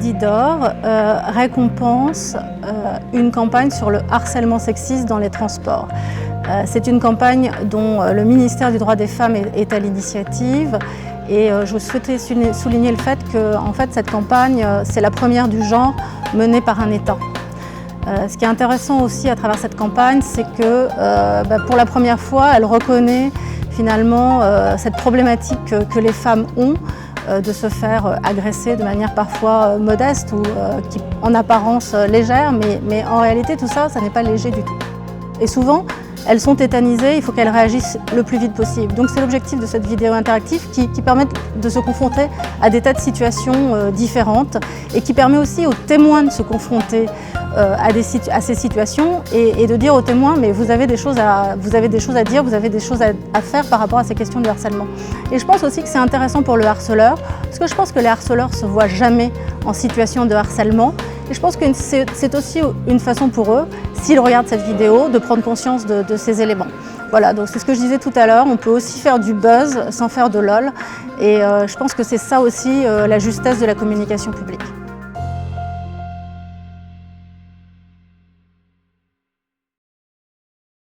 d'Isidore récompense une campagne sur le harcèlement sexiste dans les transports. C'est une campagne dont le ministère du droit des femmes est à l'initiative et je souhaitais souligner le fait que cette campagne, c'est la première du genre menée par un État. Ce qui est intéressant aussi à travers cette campagne, c'est que pour la première fois, elle reconnaît finalement cette problématique que les femmes ont de se faire agresser de manière parfois modeste ou qui, en apparence légère, mais en réalité tout ça, ça n'est pas léger du tout. Et souvent, elles sont tétanisées, il faut qu'elles réagissent le plus vite possible. Donc c'est l'objectif de cette vidéo interactive qui permet de se confronter à des tas de situations différentes et qui permet aussi aux témoins de se confronter à ces situations et de dire aux témoins mais vous avez des choses à dire, vous avez des choses à faire par rapport à ces questions de harcèlement. Et je pense aussi que c'est intéressant pour le harceleur parce que je pense que les harceleurs ne se voient jamais en situation de harcèlement. Et je pense que c'est aussi une façon pour eux, s'ils regardent cette vidéo, de prendre conscience de ces éléments. Voilà, donc c'est ce que je disais tout à l'heure, on peut aussi faire du buzz sans faire de lol. Et je pense que c'est ça aussi la justesse de la communication publique.